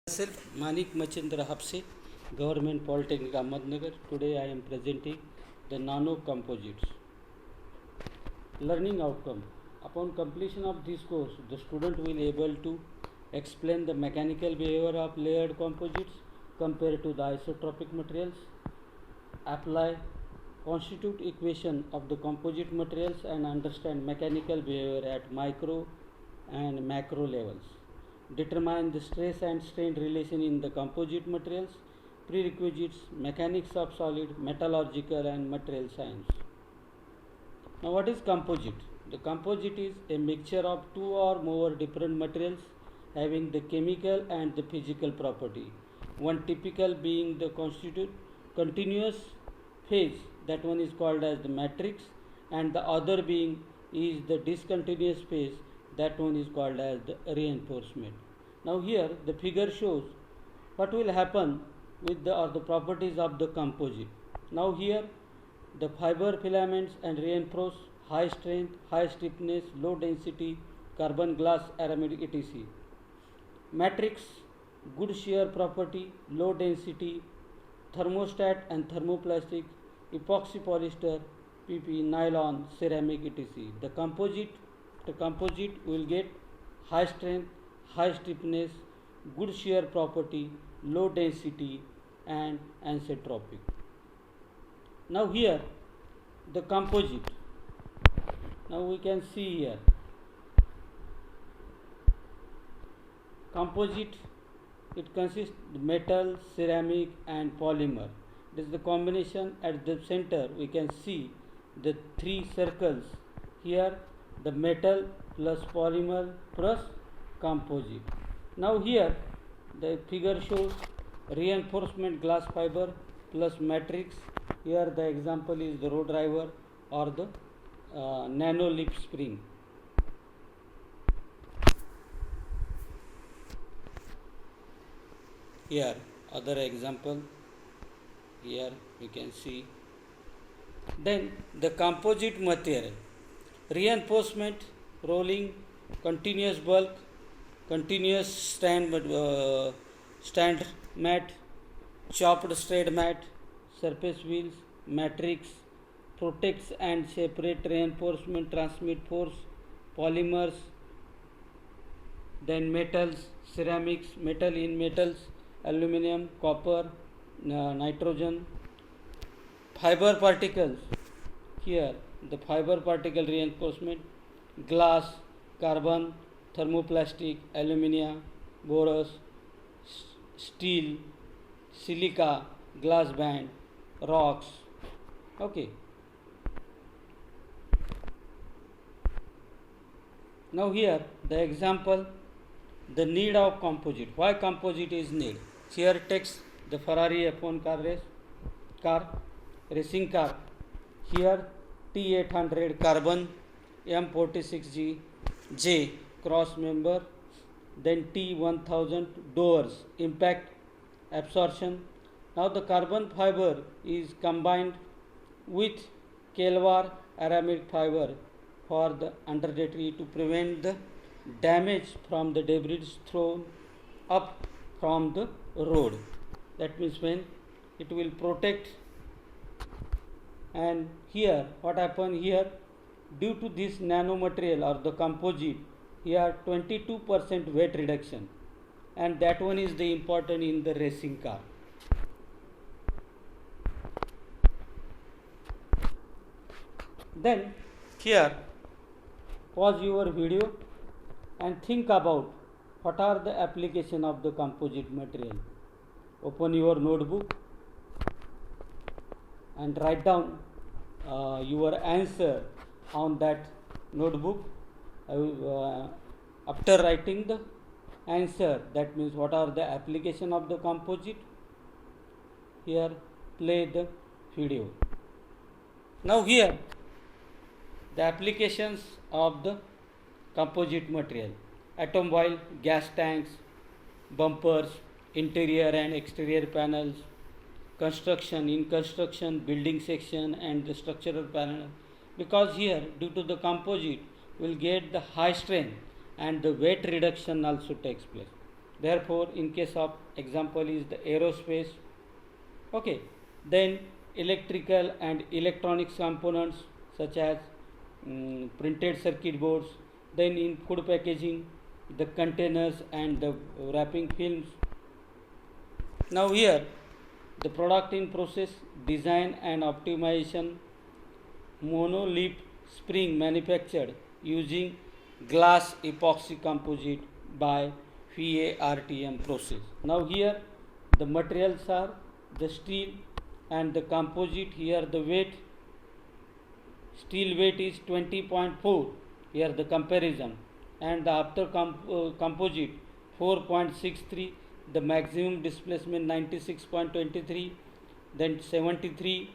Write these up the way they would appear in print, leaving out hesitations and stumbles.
Myself Manik Machendra Hapse, Government Polytechnic Ahmednagar. Today I am presenting the nano composites. Learning outcome. Upon completion of this course, the student will able to explain the mechanical behavior of layered composites compared to the isotropic materials, apply constitute equation of the composite materials and understand mechanical behavior at micro and macro levels. Determine the stress and strain relation in the composite materials, prerequisites, mechanics of solid, metallurgical and material science. Now what is composite? The composite is a mixture of two or more different materials having the chemical and the physical property. One typical being the constitute continuous phase, that one is called as the matrix, and the other being is the discontinuous phase, that one is called as the reinforcement. Now here the figure shows what will happen with the properties of the composite. Now here the fiber filaments and reinforce high strength, high stiffness, low density, carbon glass aramid etc. Matrix, good shear property, low density, thermostat and thermoplastic, epoxy polyester, PP, nylon, ceramic etc. The composite will get high strength, high stiffness, good shear property, low density and anisotropic. Now here the composite. Now we can see here composite, it consists of metal, ceramic and polymer. This is the combination. At the center we can see the three circles. Here the metal plus polymer plus composite. Now here the figure shows reinforcement glass fiber plus matrix. Here the example is the row driver or the nano lip spring. Here other example, here we can see. Then the composite material, reinforcement, rolling, continuous bulk, continuous stand mat, chopped straight mat, surface wheels, matrix, protects and separate reinforcement, transmit force, polymers, then metals, ceramics, metal in metals, aluminum, copper, nitrogen, fiber particles. Here the fiber particle reinforcement, glass, carbon, thermoplastic, aluminium, boron, steel, silica, glass band, rocks. Okay. Now here the example, the need of composite. Why composite is need? Here takes the Ferrari F1 racing car. Here T800 carbon, M46G J cross member, then T1000 doors, impact absorption. Now the carbon fiber is combined with Kelvar aramid fiber for the undertree to prevent the damage from the debris thrown up from the road. That means when it will protect. And here what happened here, due to this nanomaterial or the composite, here 22% weight reduction, and that one is the important in the racing car. Then here pause your video and think about what are the application of the composite material. Open your notebook and write down your answer on that notebook. After writing the answer, that means what are the application of the composite. Here play the video. Now here the applications of the composite material: automobile, gas tanks, bumpers, interior and exterior panels, construction, in construction, building section and the structural panel. Because here due to the composite will get the high strength and the weight reduction also takes place. Therefore, in case of example is the aerospace. Okay, then electrical and electronics components such as printed circuit boards. Then in food packaging, the containers and the wrapping films. Now here, the product in process design and optimization, monolip spring manufactured using glass epoxy composite by FARTM process. Now here the materials are the steel and the composite. Here the weight, steel weight is 20.4, here the comparison, and the after composite 4.63, the maximum displacement 96.23, then 73,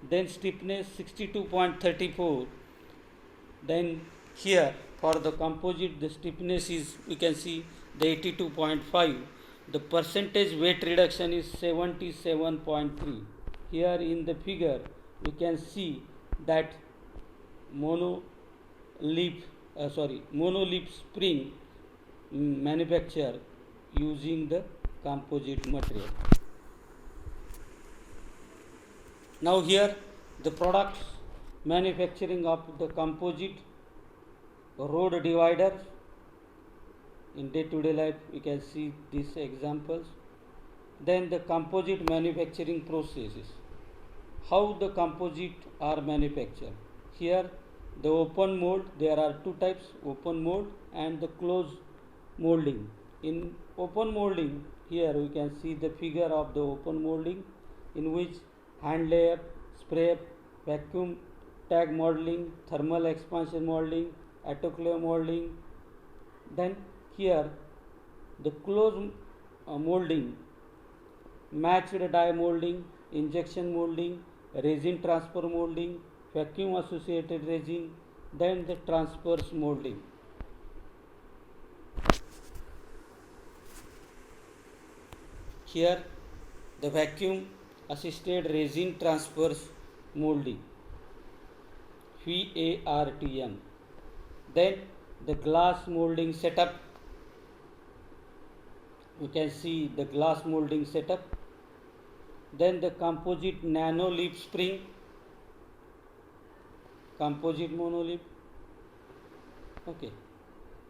then stiffness 62.34. Then here for the composite the stiffness is, we can see, the 82.5. The percentage weight reduction is 77.3. Here in the figure we can see that monolip spring manufacture using the composite material. Now here the products manufacturing of the composite road dividers. In day-to-day life we can see these examples. Then the composite manufacturing processes, how the composite are manufactured. Here the open mold, there are two types, open mold and the closed molding. In open molding, here we can see the figure of the open molding, in which hand layup, spray up, vacuum tag molding, thermal expansion molding, autoclave molding. Then here the closed molding, matched die molding, injection molding, resin transfer molding, vacuum associated resin, then the transverse molding. Here the vacuum assisted resin transverse molding, VARTM. Then the glass molding setup, you can see the glass molding setup. Then the composite nano lip spring, composite monolip. Okay.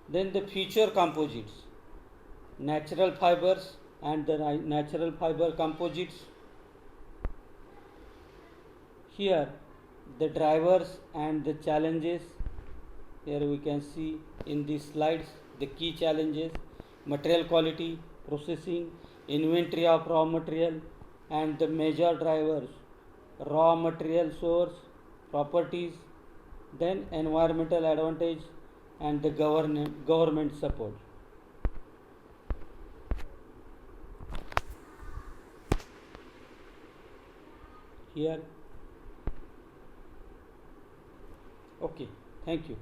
Then the future composites, natural fibers and the natural fiber composites. Here the drivers and the challenges. Here we can see in these slides the key challenges: material quality, processing, inventory of raw material, and the major drivers, raw material source, properties, then environmental advantage and the government support. Here, okay, thank you.